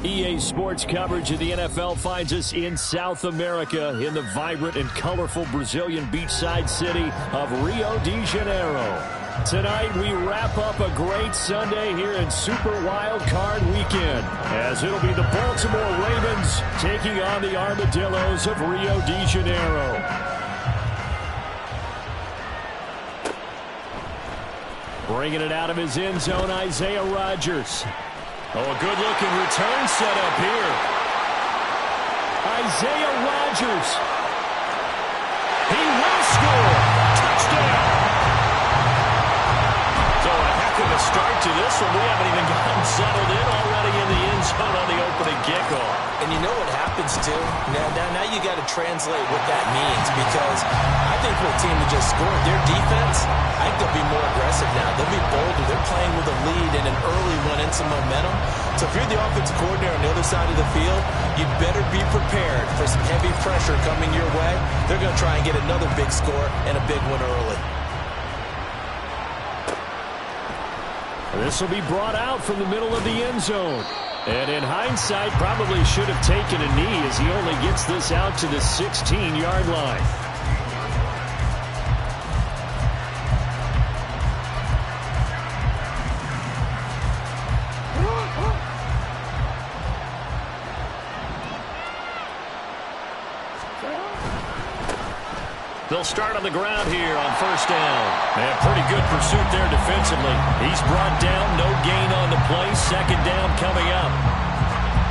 EA Sports coverage of the NFL finds us in South America in the vibrant and colorful Brazilian beachside city of Rio de Janeiro. Tonight we wrap up a great Sunday here in Super Wildcard Weekend, as it'll be the Baltimore Ravens taking on the Armadillos of Rio de Janeiro. Bringing it out of his end zone, Isaiah Rodgers. Oh, a good-looking return set up here. Isaiah Rodgers. He will score. Touchdown. So a heck of a start to this one. We haven't even gotten settled in already in the end zone on the opening kickoff. And you know what happens, too? Now you got to translate what that means, because I think for a team that just scored, their defense, I think they'll be more aggressive now. They'll be bolder. They're playing with a lead and an early one and some momentum. So if you're the offensive coordinator on the other side of the field, you better be prepared for some heavy pressure coming your way. They're going to try and get another big score and a big one early. This will be brought out from the middle of the end zone. And in hindsight, probably should have taken a knee, as he only gets this out to the 16-yard line. They'll start on the ground here on first down. And pretty good pursuit there defensively. He's brought down, no gain on the play. Second down coming up.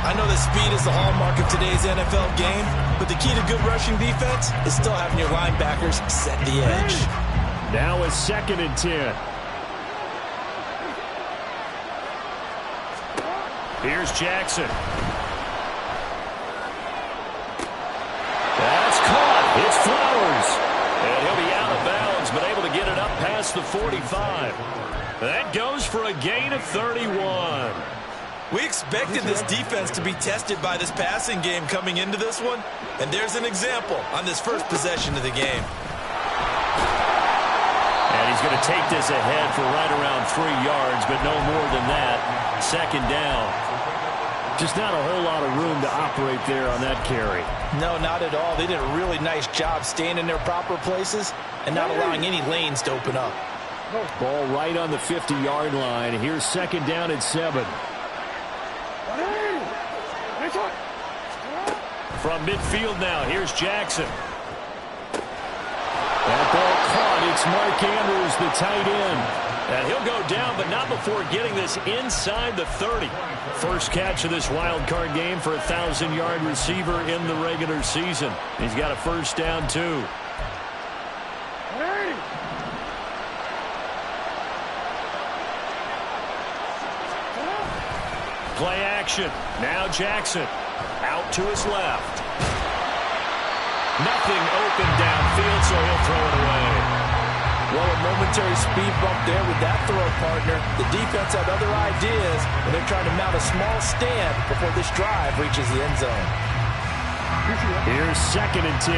I know that speed is the hallmark of today's NFL game, but the key to good rushing defense is still having your linebackers set the edge. Now it's 2nd and 10. Here's Jackson. That's caught. It's Flowers. And he'll be out of bounds, but able to get it up past the 45. That goes for a gain of 31. We expected this defense to be tested by this passing game coming into this one, and there's an example on this first possession of the game. And he's going to take this ahead for right around 3 yards, but no more than that. Second down. Just not a whole lot of room to operate there on that carry. No, not at all. They did a really nice job staying in their proper places and not allowing any lanes to open up. Ball right on the 50-yard line. Here's second down at 7. From midfield now, here's Jackson. That ball caught. It's Mark Andrews, the tight end. And he'll go down, but not before getting this inside the 30. First catch of this wild card game for a 1,000-yard receiver in the regular season. He's got a first down, too. Play action. Now Jackson. Out to his left. Nothing open downfield, so he'll throw it away. Well, a momentary speed bump there with that throw partner. The defense had other ideas, and they're trying to mount a small stand before this drive reaches the end zone. Here's 2nd and 10.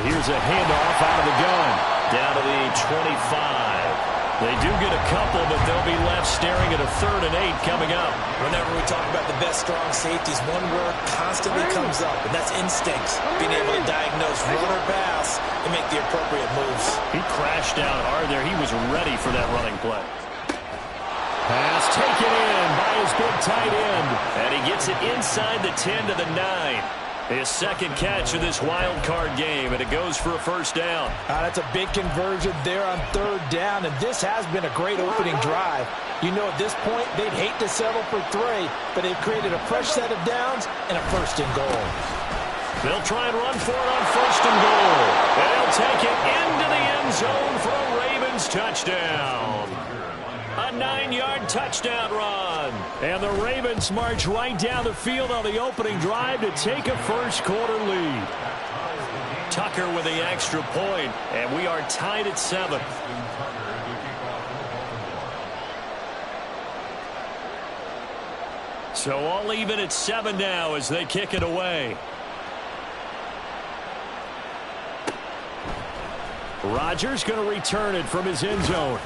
Here's a handoff out of the gun. Down to the 25. They do get a couple, but they'll be left staring at a 3rd and 8 coming up. Whenever we talk about the best strong safeties, one word constantly comes up, and that's instincts. Being able to diagnose run or pass and make the appropriate moves. He crashed out hard there. He was ready for that running play. Pass taken in by his big tight end. And he gets it inside the 10 to the 9. His second catch of this wild card game, and it goes for a first down. That's a big conversion there on 3rd down, and this has been a great opening drive. You know, at this point, they'd hate to settle for 3, but they've created a fresh set of downs and a 1st and goal. They'll try and run for it on 1st and goal. And they'll take it into the end zone for a Ravens touchdown. A 9-yard touchdown run. And the Ravens march right down the field on the opening drive to take a first-quarter lead. Tucker with the extra point, and we are tied at 7. So all even at 7 now as they kick it away. Rodgers going to return it from his end zone.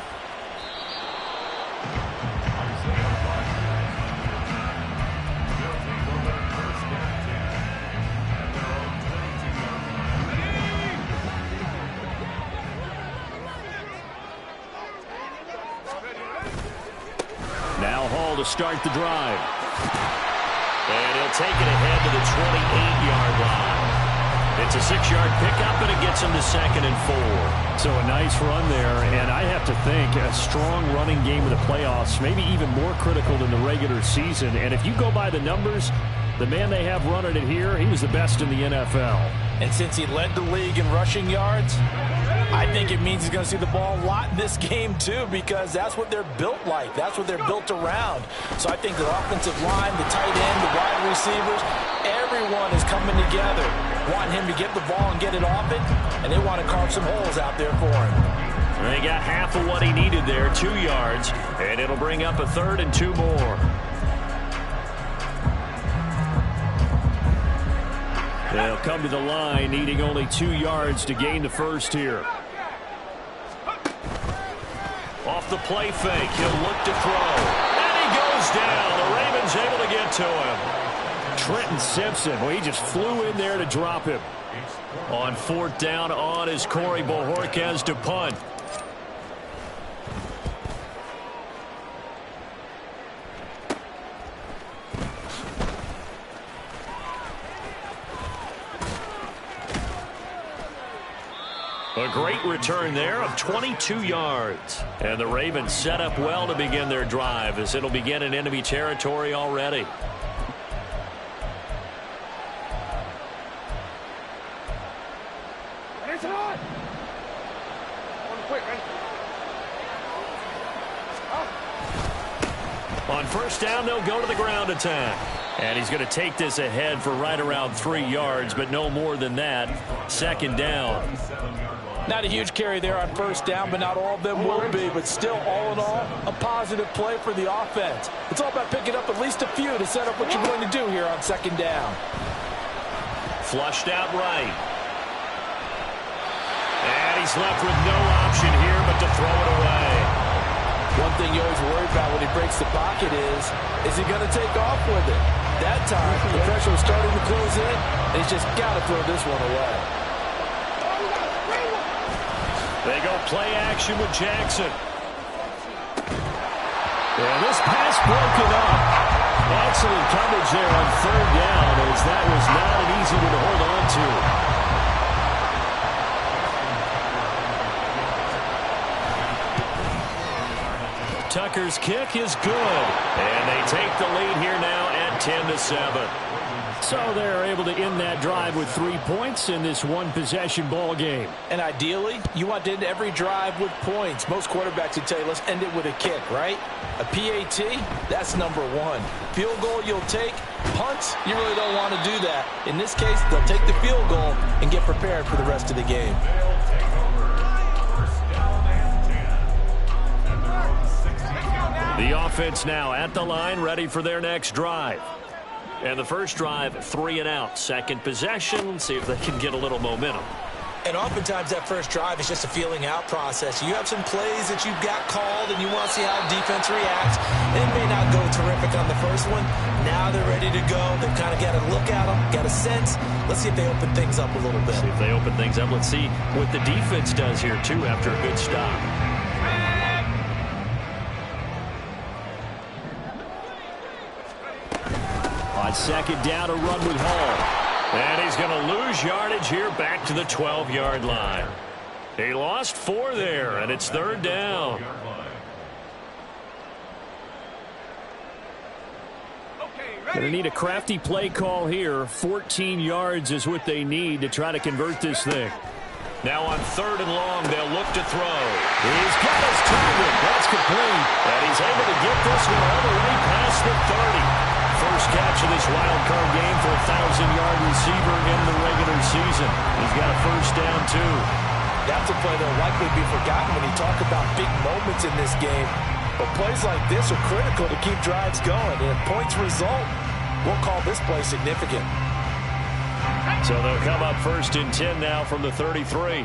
Now Hall to start the drive. And he'll take it ahead to the 28-yard line. It's a 6-yard pickup, and it gets him to 2nd and 4. So a nice run there, and I have to think a strong running game of the playoffs, maybe even more critical than the regular season. And if you go by the numbers, the man they have running it here, he was the best in the NFL. And since he led the league in rushing yards, I think it means he's going to see the ball a lot in this game, too, because that's what they're built like. That's what they're built around. So I think the offensive line, the tight end, the wide receivers, everyone is coming together, wanting him to get the ball and get it off it, and they want to carve some holes out there for him. They got half of what he needed there, 2 yards, and it'll bring up a 3rd and 2 more. They'll come to the line, needing only 2 yards to gain the first here. Off the play fake, he'll look to throw. And he goes down. The Ravens able to get to him. Trenton Simpson, well, he just flew in there to drop him. On 4th down on is Corey Bojorquez to punt. A great return there of 22 yards. And the Ravens set up well to begin their drive as it'll begin in enemy territory already. On 1st down, they'll go to the ground attack. And he's going to take this ahead for right around 3 yards, but no more than that. 2nd down. Not a huge carry there on 1st down, but not all of them will be. But still, all in all, a positive play for the offense. It's all about picking up at least a few to set up what you're going to do here on 2nd down. Flushed out right. And he's left with no option here but to throw it away. One thing you always worry about when he breaks the pocket is he going to take off with it? That time, the pressure was starting to close in, and he's just got to throw this one away. They go play action with Jackson. And this pass broken up. Excellent coverage there on 3rd down, as that was not an easy one to hold on to. Tucker's kick is good. And they take the lead here now at 10-7. So they're able to end that drive with 3 points in this one-possession ball game. And ideally, you want to end every drive with points. Most quarterbacks would tell you, let's end it with a kick, right? A PAT, that's number 1. Field goal you'll take. Punts, you really don't want to do that. In this case, they'll take the field goal and get prepared for the rest of the game. The offense now at the line, ready for their next drive. And the first drive, 3 and out. Second possession, see if they can get a little momentum. And oftentimes that first drive is just a feeling out process. You have some plays that you've got called and you want to see how defense reacts. It may not go terrific on the first one. Now they're ready to go. They've kind of got a look at them, got a sense. Let's see if they open things up a little bit. See if they open things up. Let's see what the defense does here, too, after a good stop. On 2nd down, a run with Hall. And he's going to lose yardage here back to the 12-yard line. He lost 4 there, and it's 3rd down. Going to need a crafty play call here. 14 yards is what they need to try to convert this thing. Now on 3rd and long, they'll look to throw. He's got his target. That's complete. And he's able to get this one all the way past the 30. First catch of this wild card game for a 1,000-yard receiver in the regular season. He's got a 1st down, too. That's a play that will likely be forgotten when you talk about big moments in this game. But plays like this are critical to keep drives going. And if points result, we'll call this play significant. So they'll come up first and 10 now from the 33.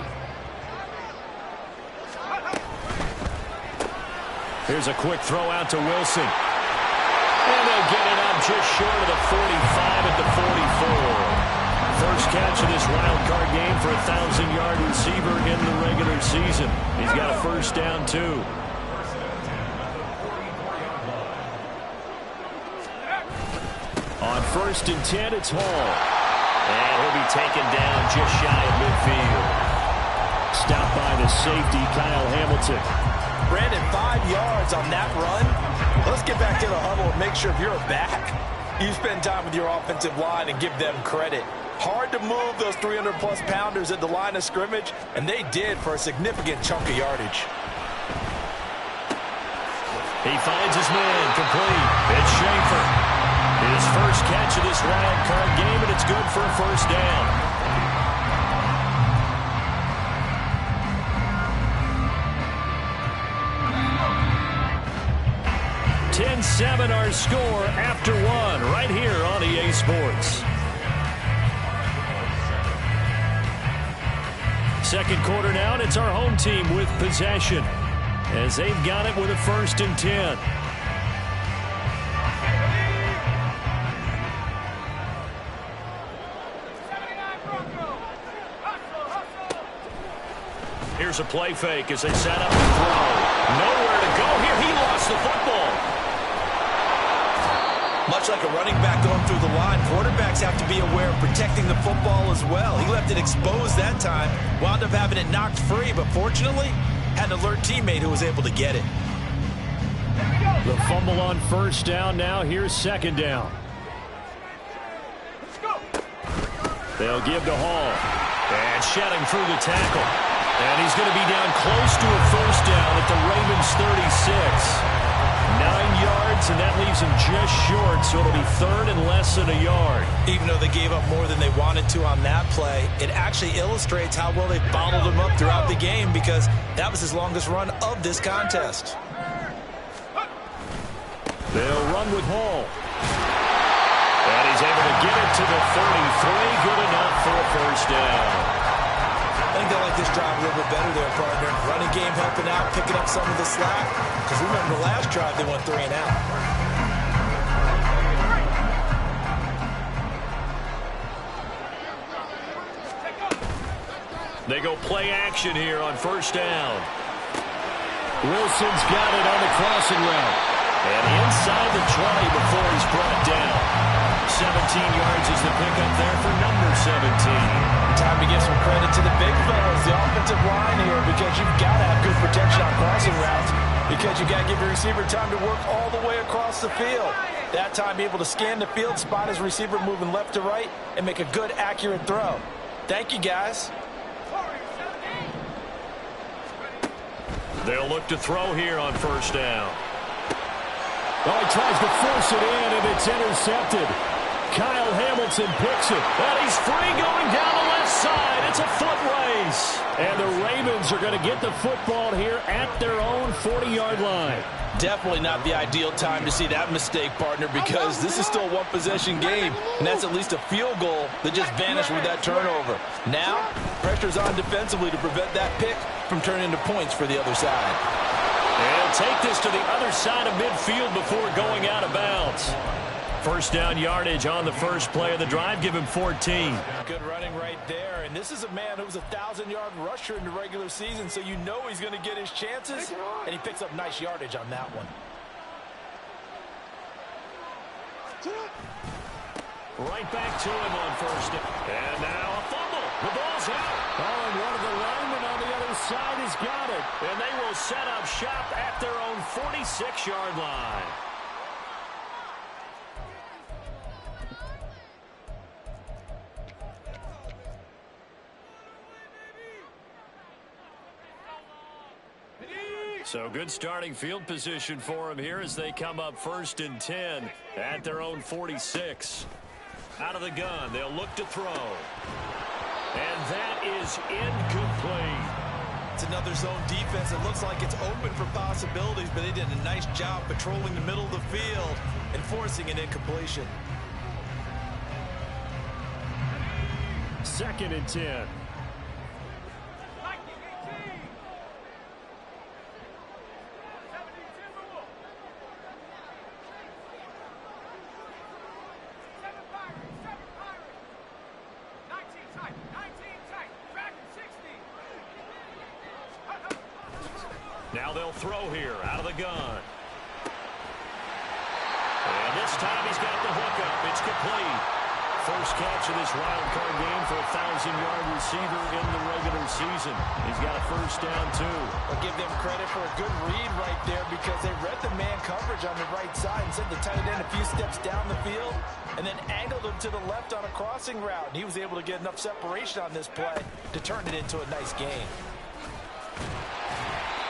Here's a quick throw out to Wilson. And they'll get it up just short of the 45 at the 44. First catch of this wild card game for a 1,000-yard receiver in the regular season. He's got a first down, too. On first and 10, it's Hall. And he'll be taken down just shy of midfield. Stopped by the safety, Kyle Hamilton. Brandon, 5 yards on that run. Let's get back to the huddle and make sure if you're a back, you spend time with your offensive line and give them credit. Hard to move those 300-plus pounders at the line of scrimmage, and they did for a significant chunk of yardage. He finds his man, complete. It's Schaefer. His first catch of this wild card game, and it's good for a first down. 10-7 our score after one right here on EA Sports. Second quarter now, and it's our home team with possession as they've got it with a first and 10. Here's a play fake as they set up the throw. Nowhere to go here. He lost the football. Much like a running back going through the line, quarterbacks have to be aware of protecting the football as well. He left it exposed that time, wound up having it knocked free, but fortunately, had an alert teammate who was able to get it. The fumble on first down now. Here's second down. They'll give to Hall. And shedding through the tackle. And he's going to be down close to a first down at the Ravens 36. 9 yards, and that leaves him just short, so it'll be third and less than a yard. Even though they gave up more than they wanted to on that play, it actually illustrates how well they bottled him up throughout the game because that was his longest run of this contest. They'll run with Hall. And he's able to get it to the 33. Good enough for a first down. I think they like this drive a little bit better there, partner. Running game helping out, picking up some of the slack. Because remember the last drive, they went 3 and out. They go play action here on first down. Wilson's got it on the crossing route. And inside the 20 before he's brought down. 17 yards is the pickup there for number 17. Time to give some credit to the big fellas, the offensive line here, because you've got to have good protection on crossing routes because you've got to give your receiver time to work all the way across the field. That time, be able to scan the field, spot his receiver moving left to right, and make a good, accurate throw. Thank you, guys. They'll look to throw here on first down. Oh, he tries to force it in, and it's intercepted. Kyle Hamilton picks it, and he's free going down the left side. It's a foot race. And the Ravens are going to get the football here at their own 40-yard line. Definitely not the ideal time to see that mistake, partner, because this is still a one-possession game, and that's at least a field goal that just vanished with that turnover. Now, pressure's on defensively to prevent that pick from turning into points for the other side. And he'll take this to the other side of midfield before going out of bounds. First down yardage on the first play of the drive. Give him 14. Good running right there. And this is a man who's a 1,000-yard rusher in the regular season, so you know he's going to get his chances. And he picks up nice yardage on that one. Right back to him on first down. And now a fumble. The ball's out. Oh, and one of the linemen on the other side has got it. And they will set up shop at their own 46-yard line. So good starting field position for them here as they come up first and 10 at their own 46. Out of the gun, they'll look to throw. And that is incomplete. It's another zone defense. It looks like it's open for possibilities, but they did a nice job patrolling the middle of the field and forcing an incompletion. 2nd and 10. Now they'll throw here out of the gun. And this time he's got the hookup. It's complete. First catch of this wild card game for a 1,000-yard receiver in the regular season. He's got a first down, too. I'll give them credit for a good read right there because they read the man coverage on the right side and sent the tight end a few steps down the field and then angled him to the left on a crossing route. He was able to get enough separation on this play to turn it into a nice gain.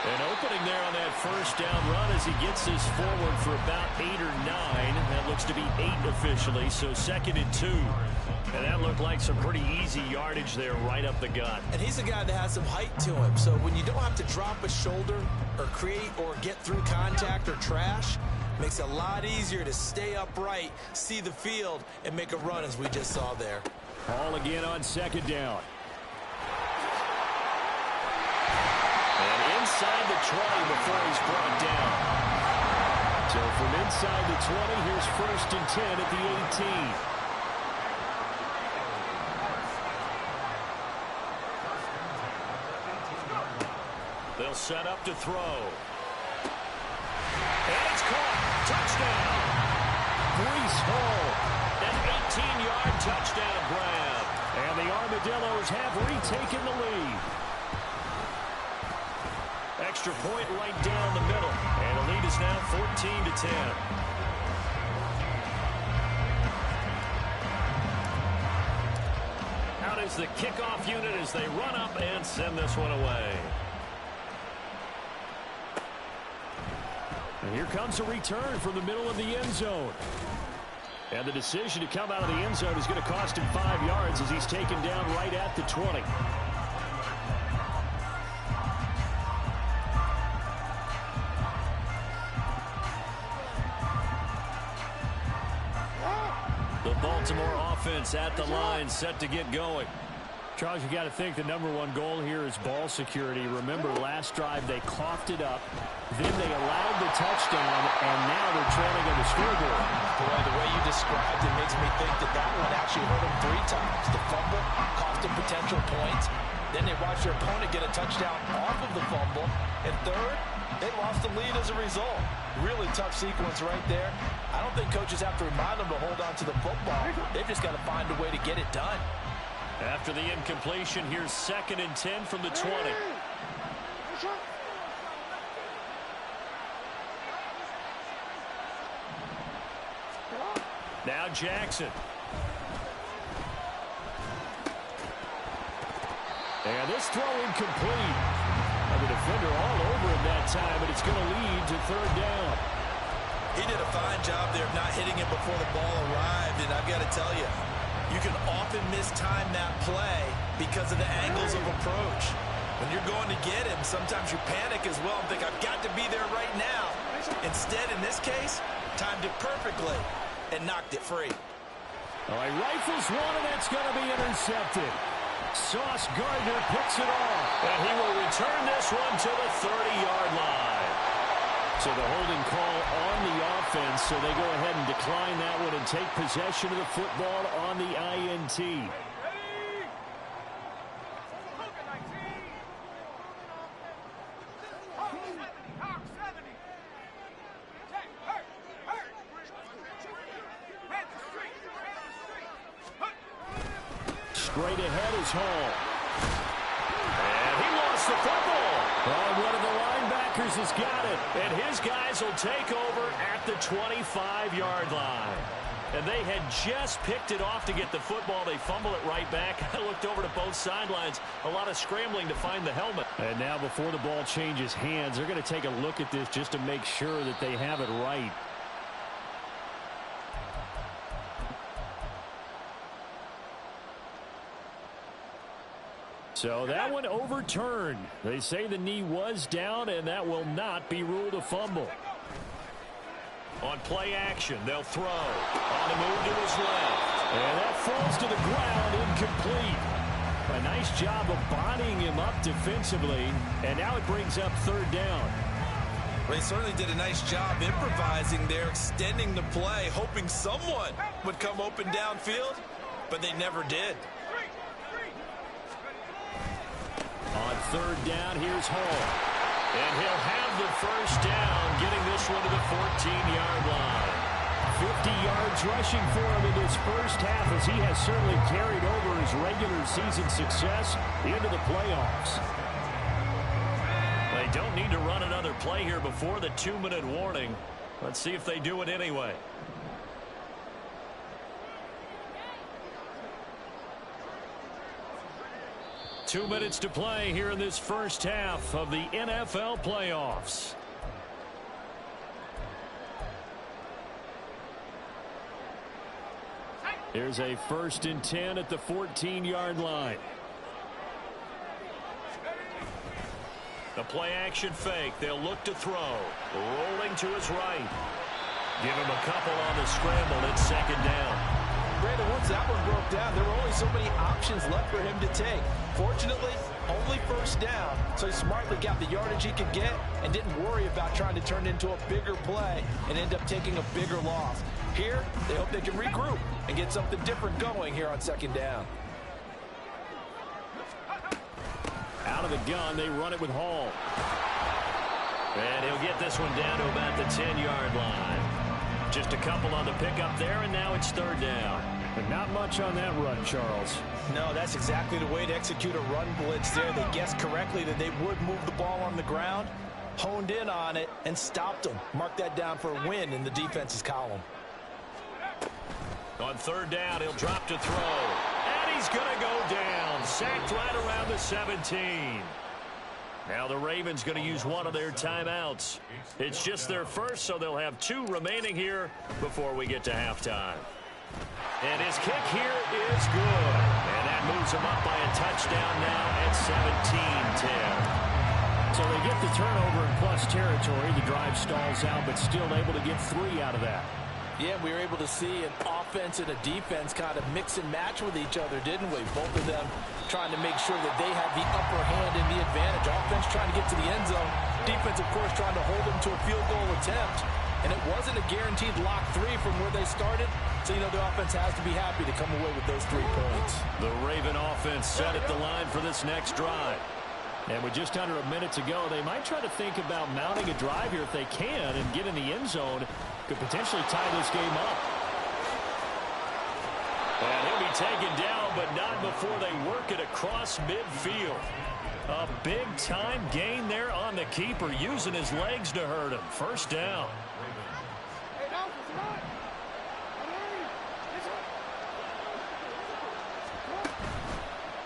An opening there on that first down run as he gets this forward for about 8 or 9. That looks to be 8 officially, so 2nd and 2. And that looked like some pretty easy yardage there right up the gut. And he's a guy that has some height to him, so when you don't have to drop a shoulder or create or get through contact or trash, makes it a lot easier to stay upright, see the field, and make a run as we just saw there. Ball again on 2nd down. Inside the 20 before he's brought down. So from inside the 20, here's 1st and 10 at the 18. They'll set up to throw. And it's caught. Touchdown. Breece Hall. An 18-yard touchdown grab. And the Armadillos have retaken the lead. Extra point right down the middle. And the lead is now 14-10. Out is the kickoff unit as they run up and send this one away. And here comes a return from the middle of the end zone. And the decision to come out of the end zone is going to cost him 5 yards as he's taken down right at the 20. Baltimore offense at the line, set to get going. Charles, you got to think the #1 goal here is ball security. Remember, last drive they coughed it up, then they allowed the touchdown, and now they're trailing on the scoreboard. Boy, the way you described it makes me think that that one actually hurt them 3 times. The fumble cost them potential points. Then they watched their opponent get a touchdown off of the fumble. And third, they lost the lead as a result. Really tough sequence right there. I don't think coaches have to remind them to hold on to the football. They've just got to find a way to get it done. After the incompletion, here's 2nd and 10 from the 20. Now Jackson. And this throw incomplete. And the defender all over him that time, but it's going to lead to 3rd down. He did a fine job there of not hitting it before the ball arrived, and I've got to tell you, you can often mistime that play because of the angles of approach. When you're going to get him, sometimes you panic as well and think, I've got to be there right now. Instead, in this case, timed it perfectly and knocked it free. All right, rifles one, and that's going to be intercepted. Sauce Gardner picks it off, and he will return this one to the 30-yard line. So the holding call on the offense, so they go ahead and decline that one and take possession of the football on the INT. Straight ahead is Hall. And he lost the football. Oh, one of the linebackers has got it. And his guys will take over at the 25-yard line. And they had just picked it off to get the football. They fumble it right back. I looked over to both sidelines. A lot of scrambling to find the helmet. And now before the ball changes hands, they're going to take a look at this just to make sure that they have it right. So that one overturned. They say the knee was down, and that will not be ruled a fumble. On play action, they'll throw. On the move to his left. And that falls to the ground, incomplete. A nice job of bodying him up defensively, and now it brings up third down. They certainly did a nice job improvising there, extending the play, hoping someone would come open downfield, but they never did. On third down, here's Hall. And he'll have the first down, getting this one to the 14-yard line. 50 yards rushing for him in this first half, as he has certainly carried over his regular season success into the playoffs. They don't need to run another play here before the 2-minute warning. Let's see if they do it anyway. Two minutes to play here in this first half of the NFL playoffs. Here's a 1st and 10 at the 14-yard line. The play action fake. They'll look to throw. Rolling to his right. Give him a couple on the scramble. It's second down. Brandon, once that one broke down, there were only so many options left for him to take. Fortunately, only first down, so he smartly got the yardage he could get and didn't worry about trying to turn it into a bigger play and end up taking a bigger loss. Here, they hope they can regroup and get something different going here on second down. Out of the gun, they run it with Hall. And he'll get this one down to about the 10-yard line. Just a couple on the pickup there, and now it's third down. But not much on that run, Charles. No, that's exactly the way to execute a run blitz there. They guessed correctly that they would move the ball on the ground, honed in on it, and stopped them. Mark that down for a win in the defense's column. On third down, he'll drop to throw. And he's going to go down. Sacked right around the 17. Now the Ravens going to use one of their timeouts. It's just their first, so they'll have 2 remaining here before we get to halftime. And his kick here is good. And that moves him up by a touchdown now at 17-10. So they get the turnover in plus territory. The drive stalls out, but still able to get 3 out of that. Yeah, we were able to see an offense and a defense kind of mix and match with each other, didn't we? Both of them trying to make sure that they have the upper hand and the advantage. Offense trying to get to the end zone. Defense, of course, trying to hold them to a field goal attempt. And it wasn't a guaranteed lock 3 from where they started. So, you know, the offense has to be happy to come away with those 3 points. The Raven offense set at the line for this next drive. And with just under a minute to go, they might try to think about mounting a drive here if they can and get in the end zone. Could potentially tie this game up. And he'll be taken down, but not before they work it across midfield. A big-time gain there on the keeper, using his legs to hurt him. First down.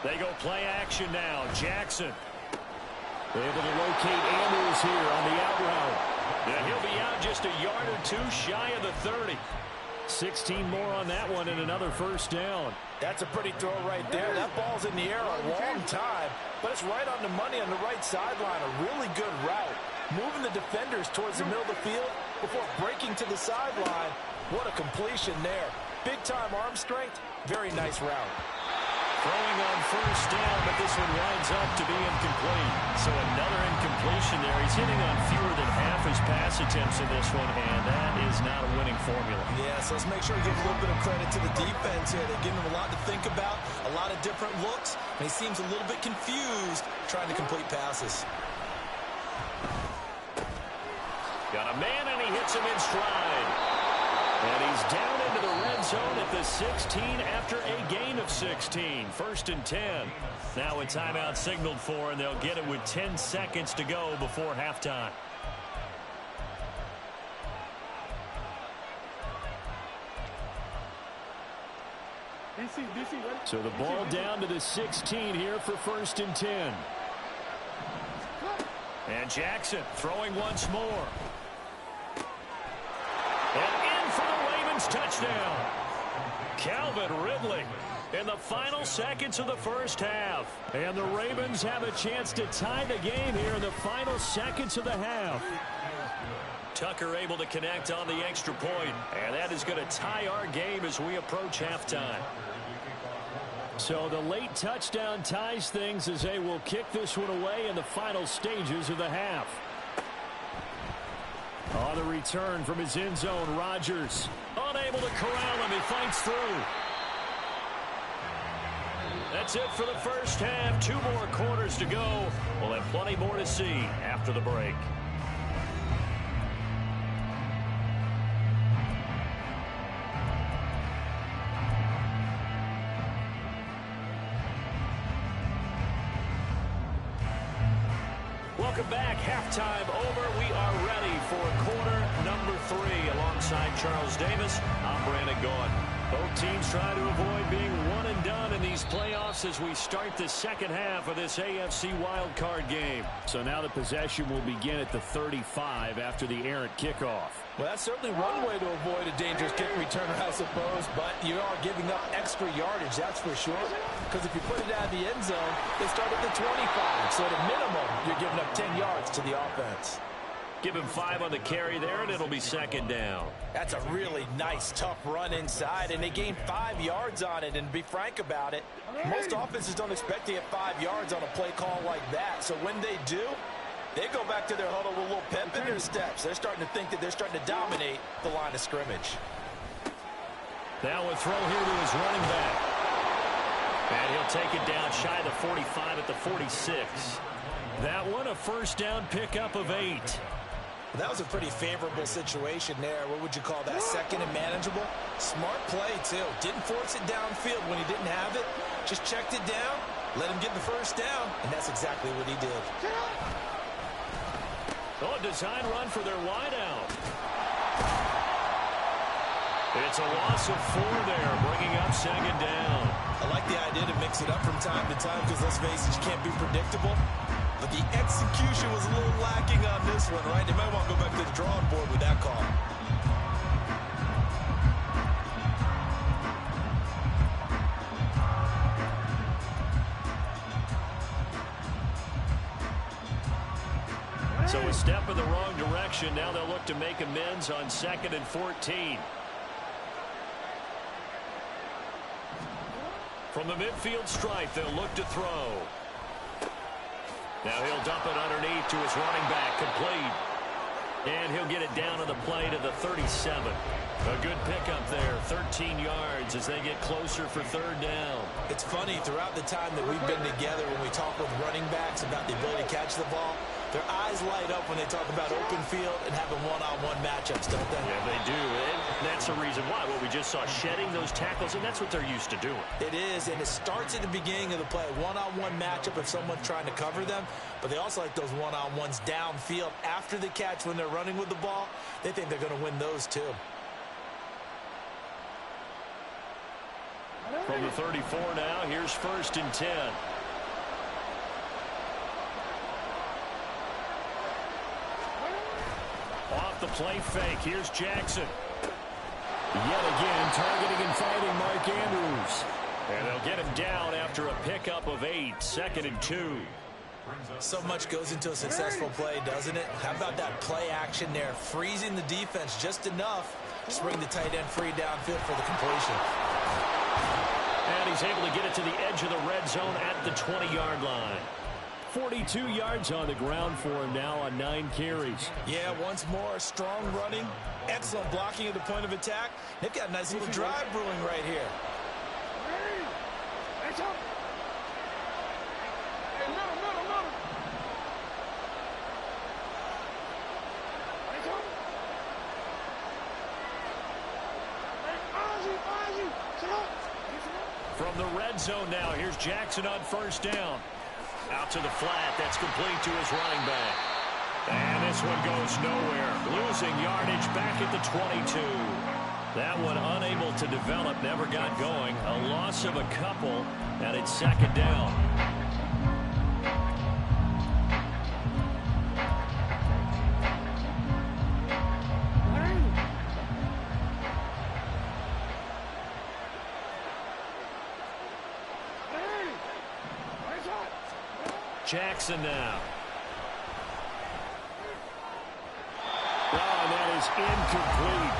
They go play action now. Jackson. They're able to locate Andrews here on the out route. Yeah, he'll be out just a yard or 2 shy of the 30. 16 more on that one and another first down. That's a pretty throw right there. That ball's in the air a long time, but it's right on the money on the right sideline. A really good route. Moving the defenders towards the middle of the field before breaking to the sideline. What a completion there. Big-time arm strength. Very nice route. Throwing on first down, but this one winds up to be incomplete. So another incompletion there. He's hitting on fewer than half his pass attempts in this one, and that is not a winning formula. Yeah, so let's make sure we give a little bit of credit to the defense here. They're giving him a lot to think about, a lot of different looks, and he seems a little bit confused trying to complete passes. Got a man, and he hits him in stride. And he's down into the red zone at the 16 after a gain of 16. 1st and 10. Now a timeout signaled for, and they'll get it with 10 seconds to go before halftime. So the ball down to the 16 here for 1st and 10. And Jackson throwing once more. And in for the Ravens touchdown. Calvin Ridley In the final seconds of the first half. And the Ravens have a chance to tie the game here in the final seconds of the half. Tucker able to connect on the extra point. And that is going to tie our game as we approach halftime. So the late touchdown ties things as they will kick this one away in the final stages of the half. On the return from his end zone, Rodgers unable to corral him. He fights through. That's it for the first half. 2 more quarters to go. We'll have plenty more to see after the break. Welcome back. Halftime over. We are ready for quarter number 3. Alongside Charles Davis, I'm Brandon Gaudin. Both teams try to avoid being one and done in these playoffs as we start the second half of this AFC wildcard game. So now the possession will begin at the 35 after the errant kickoff. Well, that's certainly one way to avoid a dangerous kick returner, I suppose, but you are giving up extra yardage, that's for sure. Because if you put it out of the end zone, they start at the 25. So at a minimum, you're giving up 10 yards to the offense. Give him 5 on the carry there, and it'll be second down. That's a really nice, tough run inside, and they gained 5 yards on it. And to be frank about it, most offenses don't expect to get 5 yards on a play call like that. So when they do, they go back to their huddle with a little pep in their steps. They're starting to think that they're starting to dominate the line of scrimmage. Now a throw here to his running back. And he'll take it down shy of the 45 at the 46. That one a first down pickup of 8. That was a pretty favorable situation there. What would you call that? Second and manageable? Smart play, too. Didn't force it downfield when he didn't have it. Just checked it down, let him get the first down, and that's exactly what he did. Oh, a design run for their wideout. It's a loss of 4 there, bringing up second down. I like the idea to mix it up from time to time because, let's face it, you can't be predictable. But the execution was a little lacking on this one, right? They might want to go back to the drawing board with that call. So a step in the wrong direction. Now they'll look to make amends on 2nd and 14. From the midfield stripe, they'll look to throw. Now he'll dump it underneath to his running back, complete. And he'll get it down to the play to the 37. A good pickup there, 13 yards as they get closer for 3rd down. It's funny, throughout the time that we've been together, when we talk with running backs about the ability to catch the ball, their eyes light up when they talk about open field and having one-on-one matchups, don't they? Yeah, they do. And that's the reason why. What we just saw, shedding those tackles, and that's what they're used to doing. It is, and it starts at the beginning of the play. One-on-one matchup if someone's trying to cover them, but they also like those one-on-ones downfield after the catch when they're running with the ball. They think they're going to win those too. From the 34 now, here's 1st and 10. Off the play fake, here's Jackson. Yet again, targeting and fighting Mark Andrews. And they'll get him down after a pickup of 8, 2nd and 2. So much goes into a successful play, doesn't it? How about that play action there, freezing the defense just enough to bring the tight end free downfield for the completion. And he's able to get it to the edge of the red zone at the 20-yard line. 42 yards on the ground for him now on 9 carries. Yeah, once more, strong running, excellent blocking at the point of attack. They've got a nice little drive brewing right here. From the red zone now, here's Jackson on 1st down. Out to the flat, that's complete to his running back. And this one goes nowhere. Losing yardage back at the 22. That one unable to develop, never got going. A loss of a couple, and it's 2nd down. Jackson now. Oh, and that is incomplete.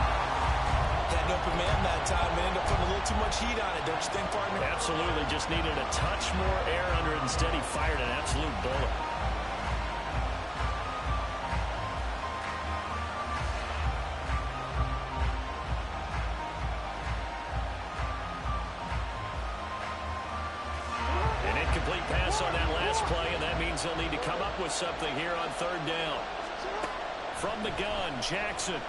Had an open man that time and ended up putting a little too much heat on it, don't you think, partner? Absolutely. Just needed a touch more air under it. Instead, he fired an absolute bullet. An incomplete pass on that last play, and that means they'll need to come up with something here on third down. From the gun, Jackson.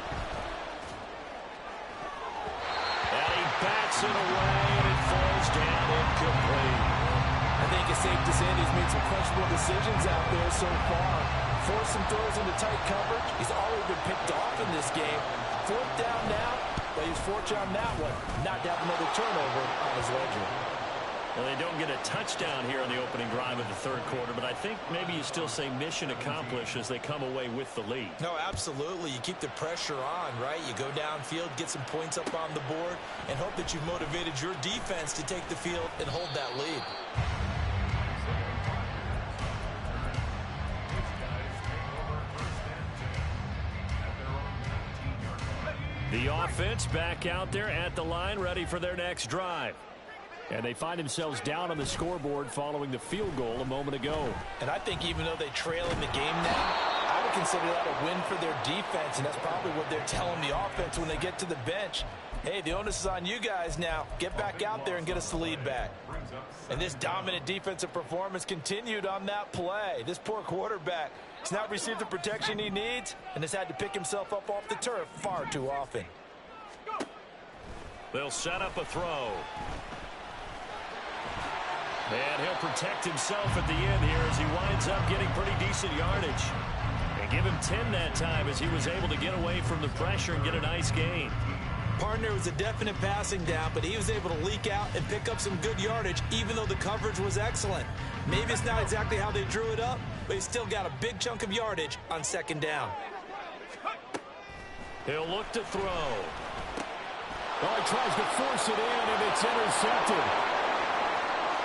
And he bats it away, and it falls down incomplete. I think it's safe to say that he's made some questionable decisions out there so far. Forced some throws into tight coverage. He's already been picked off in this game. Fourth down now, but he's fortunate on that one. Not to have another turnover on his ledger. Well, they don't get a touchdown here in the opening drive of the third quarter, but I think maybe you still say mission accomplished as they come away with the lead. No, absolutely. You keep the pressure on, right? You go downfield, get some points up on the board, and hope that you've motivated your defense to take the field and hold that lead. The offense back out there at the line, ready for their next drive. And they find themselves down on the scoreboard following the field goal a moment ago. And I think even though they trail in the game now, I would consider that a win for their defense, and that's probably what they're telling the offense when they get to the bench. Hey, the onus is on you guys now. Get back out there and get us the lead back. And this dominant defensive performance continued on that play. This poor quarterback has not received the protection he needs and has had to pick himself up off the turf far too often. They'll set up a throw. And he'll protect himself at the end here as he winds up getting pretty decent yardage. And give him 10 that time as he was able to get away from the pressure and get a nice gain. Partner was a definite passing down, but he was able to leak out and pick up some good yardage, even though the coverage was excellent. Maybe it's not exactly how they drew it up, but he's still got a big chunk of yardage on second down. He'll look to throw. Oh, he tries to force it in, and it's intercepted.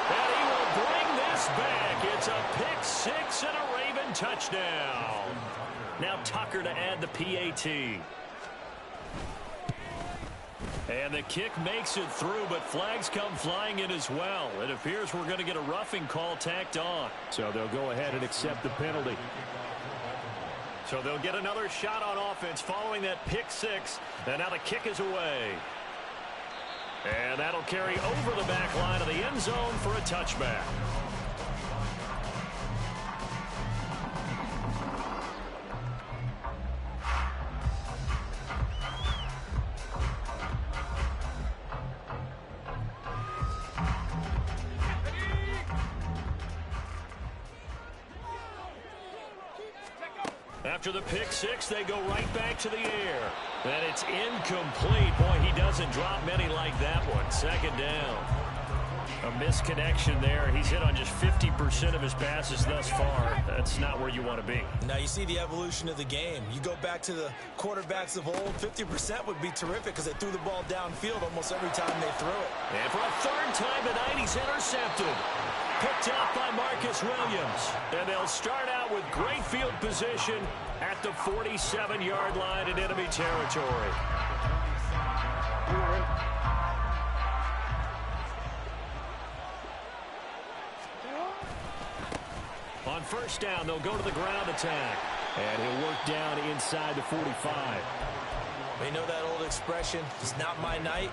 And he will bring this back. It's a pick six and a Raven touchdown. Now Tucker to add the PAT. And the kick makes it through, but flags come flying in as well. It appears we're going to get a roughing call tacked on. So they'll go ahead and accept the penalty. So they'll get another shot on offense following that pick six. And now the kick is away. And that'll carry over the back line of the end zone for a touchback. After the pick six, they go right back to the air. And it's incomplete. Boy, he doesn't drop many like that one. Second down. A misconnection there. He's hit on just 50% of his passes thus far. That's not where you want to be. Now you see the evolution of the game. You go back to the quarterbacks of old, 50% would be terrific because they threw the ball downfield almost every time they threw it. And for a third time tonight, he's intercepted. Picked up by Marcus Williams. And they'll start out with great field position at the 47-yard line in enemy territory. On first down, they'll go to the ground attack. And he'll work down inside the 45. You know that old expression, it's not my night.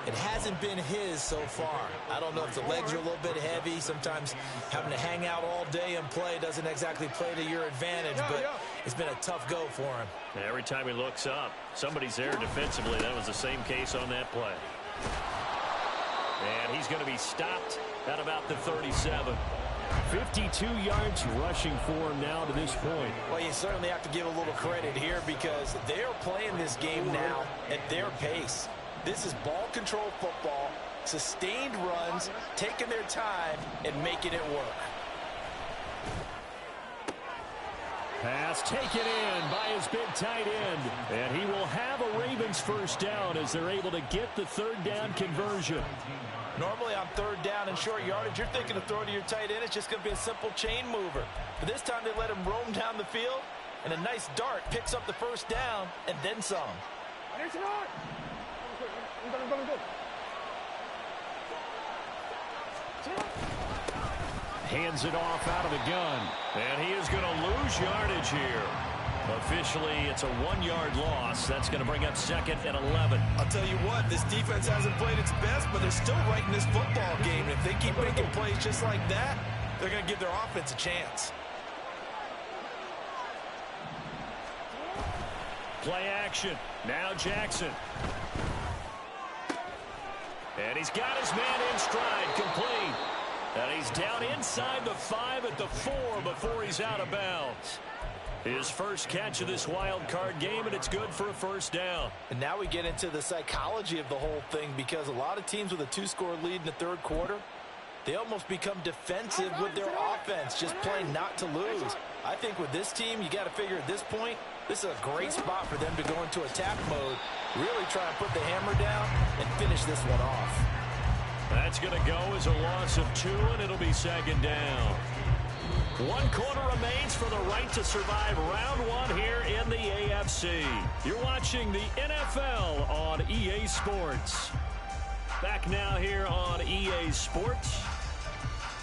It hasn't been his so far. I don't know if the legs are a little bit heavy. Sometimes having to hang out all day and play doesn't exactly play to your advantage, but it's been a tough go for him. And every time he looks up, somebody's there defensively. That was the same case on that play. And he's going to be stopped at about the 37. 52 yards rushing for him now to this point. Well, you certainly have to give a little credit here because they're playing this game now at their pace. This is ball control football, sustained runs, taking their time and making it work. Pass taken in by his big tight end. And he will have a Ravens first down as they're able to get the third down conversion. Normally on third down and short yardage, you're thinking of throwing to your tight end. It's just going to be a simple chain mover. But this time they let him roam down the field, and a nice dart picks up the first down and then some. Hands it off out of the gun. And he is going to lose yardage here. Officially, it's a 1-yard loss. That's going to bring up 2nd and 11. I'll tell you what, this defense hasn't played its best, but they're still right in this football game. And if they keep making plays just like that, they're going to give their offense a chance. Play action. Now Jackson. And he's got his man in stride, complete. And he's down inside the 5 at the 4 before he's out of bounds. His first catch of this wild card game, and it's good for a first down. And now we get into the psychology of the whole thing, because a lot of teams with a 2-score lead in the third quarter, they almost become defensive with their offense, just playing not to lose. I think with this team, you got to figure at this point, this is a great spot for them to go into attack mode, really try and put the hammer down and finish this one off. That's going to go as a loss of 2, and it'll be 2nd down. 1 quarter remains for the right to survive round 1 here in the AFC. You're watching the NFL on EA Sports. Back now here on EA Sports.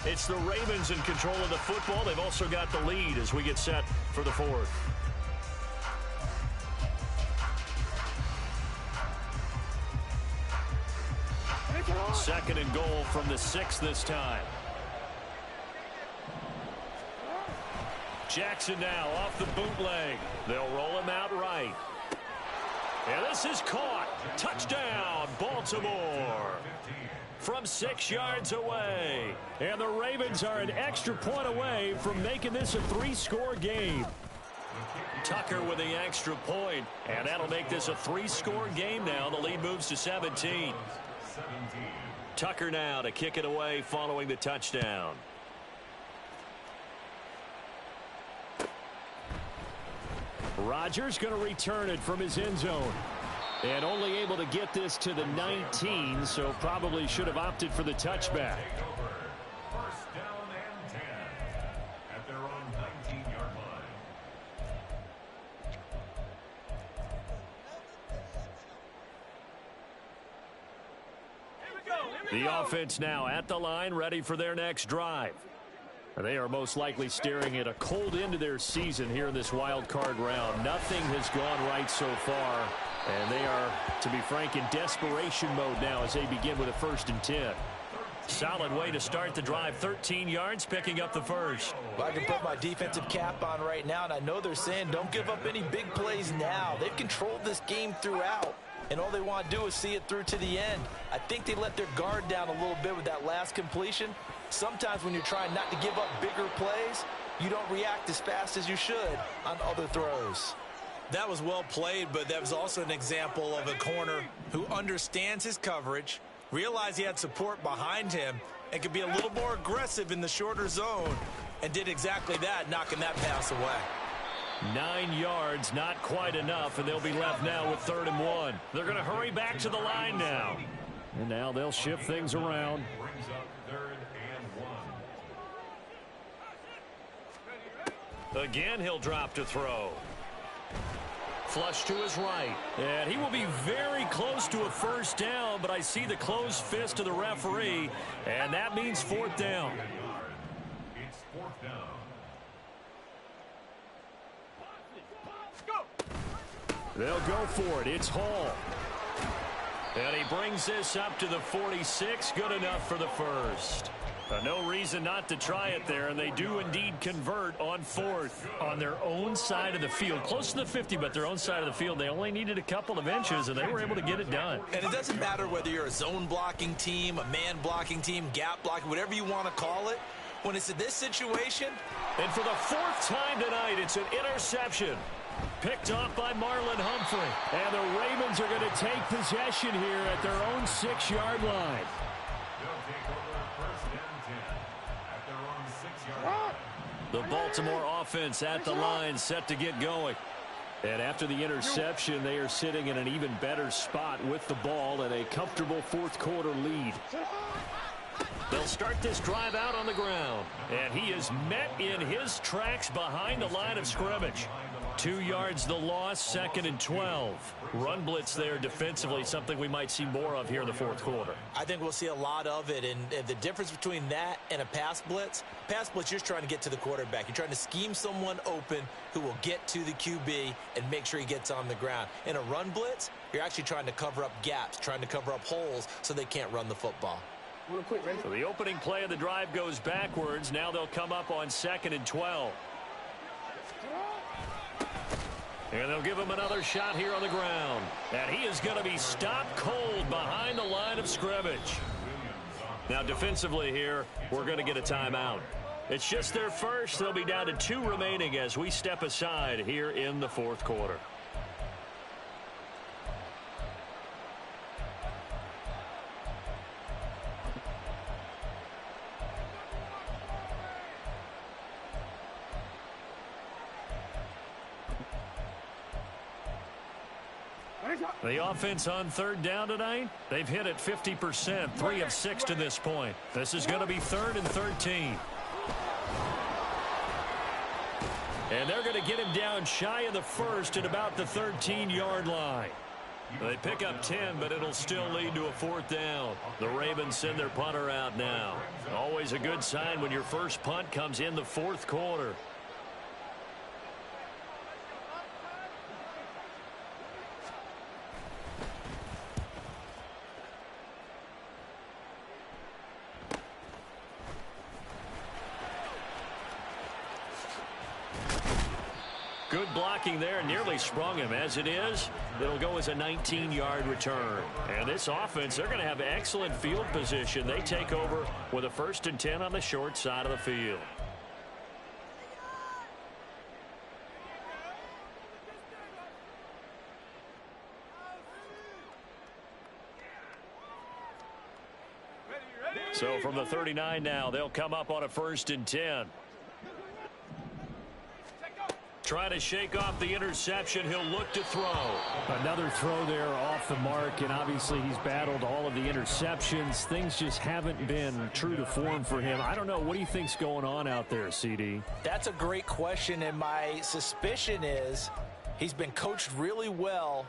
It's the Ravens in control of the football. They've also got the lead as we get set for the 4th. Second and goal from the 6 this time. Jackson now off the bootleg. They'll roll him out right. And this is caught. Touchdown, Baltimore. From 6 yards away. And the Ravens are an extra point away from making this a 3-score game. Tucker with the extra point. And that'll make this a 3-score game now. The lead moves to 17. Tucker now to kick it away following the touchdown. Rodgers going to return it from his end zone. And only able to get this to the 19, so probably should have opted for the touchback. First down and 10 at their own 19-yard line. The offense now at the line, ready for their next drive. They are most likely staring at a cold end to their season here in this wild card round. Nothing has gone right so far, and they are, to be frank, in desperation mode now as they begin with a 1st and 10. Solid way to start the drive. 13 yards, picking up the first. Well, I can put my defensive cap on right now, and I know they're saying don't give up any big plays now. They've controlled this game throughout, and all they want to do is see it through to the end. I think they let their guard down a little bit with that last completion. Sometimes when you're trying not to give up bigger plays, you don't react as fast as you should on other throws. That was well played, but that was also an example of a corner who understands his coverage, realized he had support behind him, and could be a little more aggressive in the shorter zone, and did exactly that, knocking that pass away. 9 yards, not quite enough, and they'll be left now with 3rd and 1. They're going to hurry back to the line now. And now they'll shift things around. Brings up 3rd and 1. Again, he'll drop to throw. Flush to his right. And he will be very close to a first down, but I see the closed fist of the referee, and that means 4th down. It's 4th down. They'll go for it. It's Hall. And he brings this up to the 46. Good enough for the first. No reason not to try it there, and they do indeed convert on 4th on their own side of the field. Close to the 50, but their own side of the field. They only needed a couple of inches, and they were able to get it done. And it doesn't matter whether you're a zone blocking team, a man blocking team, gap blocking, whatever you want to call it. When it's in this situation. And for the 4th time tonight, it's an interception. Picked off by Marlon Humphrey. And the Ravens are going to take possession here at their own 6-yard line. They'll take over 1st and 10 at their own 6-yard line. The Baltimore offense at the line, set to get going. And after the interception, they are sitting in an even better spot with the ball and a comfortable fourth quarter lead. They'll start this drive out on the ground. And he is met in his tracks behind the line of scrimmage. 2 yards the loss, 2nd and 12. Run blitz there defensively, something we might see more of here in the fourth quarter. I think we'll see a lot of it, and the difference between that and a pass blitz, you're just trying to get to the quarterback. You're trying to scheme someone open who will get to the QB and make sure he gets on the ground. In a run blitz, you're actually trying to cover up gaps, trying to cover up holes so they can't run the football. So the opening play of the drive goes backwards. Now they'll come up on 2nd and 12. And they'll give him another shot here on the ground. And he is going to be stopped cold behind the line of scrimmage. Now defensively here, we're going to get a timeout. It's just their first. They'll be down to 2 remaining as we step aside here in the fourth quarter. The offense on 3rd down tonight, they've hit it 50%, 3 of 6 to this point. This is going to be 3rd and 13. And they're going to get him down shy of the first at about the 13-yard line. They pick up 10, but it'll still lead to a 4th down. The Ravens send their punter out now. Always a good sign when your first punt comes in the fourth quarter. Good blocking there, nearly sprung him. As it is, it'll go as a 19-yard return. And this offense, they're going to have excellent field position. They take over with a 1st and 10 on the short side of the field. So from the 39 now, they'll come up on a 1st and 10. Trying to shake off the interception. He'll look to throw. Another throw there off the mark, and obviously he's battled all of the interceptions. Things just haven't been true to form for him. I don't know. What do you think's going on out there, CD? That's a great question, and my suspicion is he's been coached really well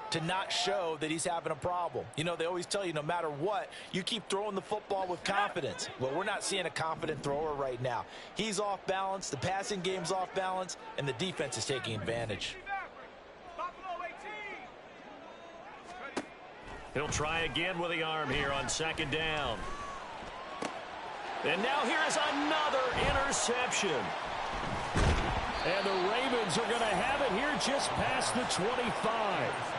to not show that he's having a problem. You know, they always tell you no matter what, you keep throwing the football with confidence. Well, we're not seeing a confident thrower right now. He's off balance, the passing game's off balance, and the defense is taking advantage. He'll try again with the arm here on 2nd down. And now here is another interception. And the Ravens are going to have it here just past the 25.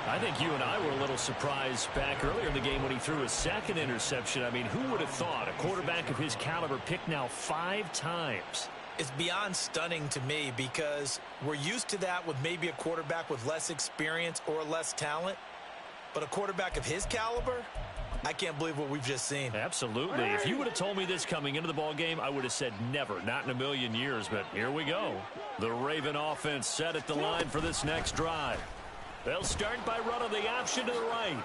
I think you and I were a little surprised back earlier in the game when he threw his 2nd interception. I mean, who would have thought a quarterback of his caliber picked now 5 times? It's beyond stunning to me because we're used to that with maybe a quarterback with less experience or less talent. But a quarterback of his caliber, I can't believe what we've just seen. Absolutely. If you would have told me this coming into the ball game, I would have said never, not in a million years. But here we go. The Raven offense set at the line for this next drive. They'll start by running the option to the right.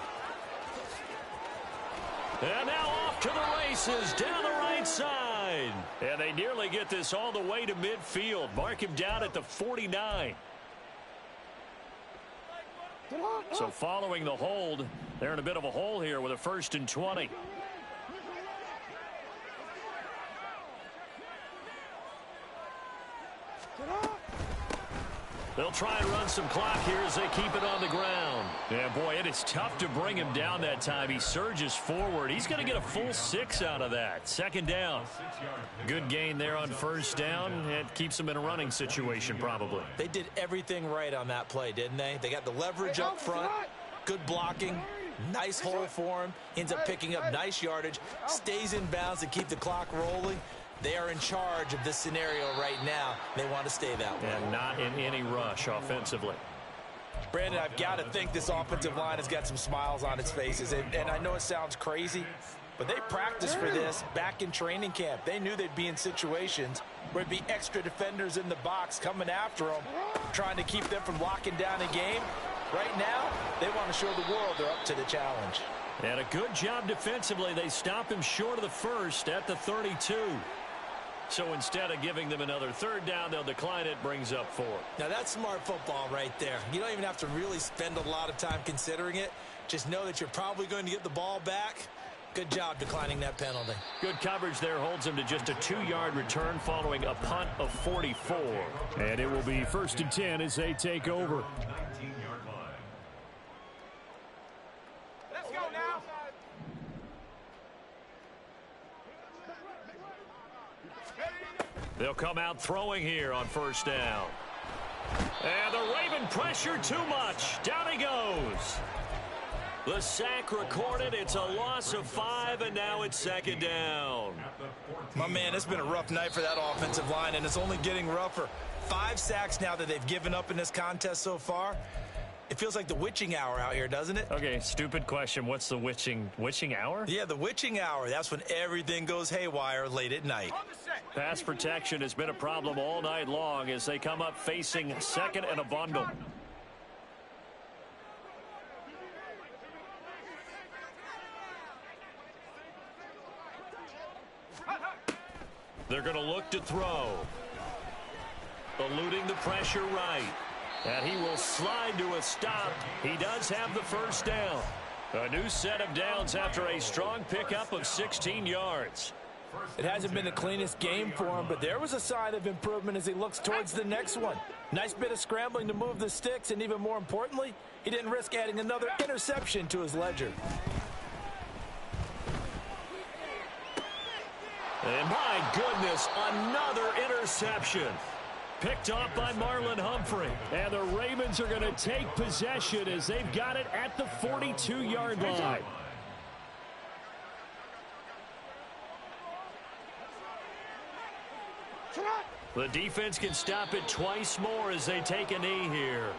And now off to the races down the right side. And they nearly get this all the way to midfield. Mark him down at the 49. So following the hold, they're in a bit of a hole here with a 1st and 20. They'll try and run some clock here as they keep it on the ground. Yeah, boy, it is tough to bring him down that time. He surges forward. He's going to get a full 6 out of that. 2nd down. Good gain there on 1st down. It keeps them in a running situation probably. They did everything right on that play, didn't they? They got the leverage up front, good blocking, nice hole for him, ends up picking up nice yardage, stays in bounds to keep the clock rolling. They are in charge of this scenario right now. They want to stay that way. And not in any rush offensively. Brandon, I've got to think this offensive line has got some smiles on its faces. And I know it sounds crazy, But they practiced for this back in training camp. They knew they'd be in situations where there'd be extra defenders in the box coming after them, trying to keep them from locking down a game. Right now, they want to show the world they're up to the challenge. And a good job defensively. They stop him short of the first at the 32. So instead of giving them another third down, they'll decline it, brings up 4. Now, that's smart football right there. You don't even have to really spend a lot of time considering it. Just know that you're probably going to get the ball back. Good job declining that penalty. Good coverage there holds him to just a 2-yard return following a punt of 44. And it will be 1st and 10 as they take over. 19-yard line. Let's go now. They'll come out throwing here on 1st down. And the Raven pressure too much. Down he goes. The sack recorded. It's a loss of 5, and now it's 2nd down. My man, it's been a rough night for that offensive line, and it's only getting rougher. 5 sacks now that they've given up in this contest so far. It feels like the witching hour out here, doesn't it? Okay, stupid question. What's the witching hour? Yeah, the witching hour. That's when everything goes haywire late at night. Pass protection has been a problem all night long as they come up facing 2nd and a bundle. They're going to look to throw. Eluding the pressure right. And he will slide to a stop. He does have the 1st down. A new set of downs after a strong pickup of 16 yards. It hasn't been the cleanest game for him, but there was a sign of improvement as he looks towards the next one. Nice bit of scrambling to move the sticks, and even more importantly, he didn't risk adding another interception to his ledger. And my goodness, another interception. Picked off by Marlon Humphrey. And the Ravens are going to take possession as they've got it at the 42-yard line. The defense can stop it twice more as they take a knee here.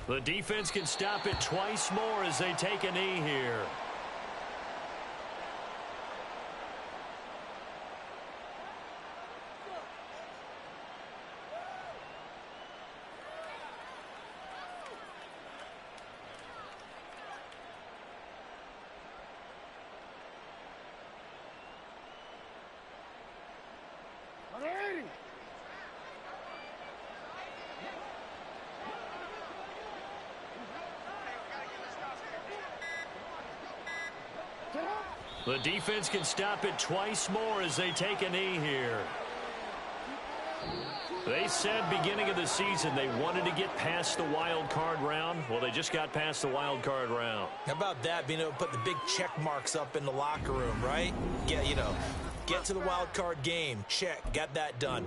The defense can stop it twice more as they take a knee here. The defense can stop it twice more as they take a knee here. They said beginning of the season they wanted to get past the wild card round. Well, they just got past the wild card round. How about that, being able to put the big check marks up in the locker room, right? Yeah, get to the wild card game. Check, got that done.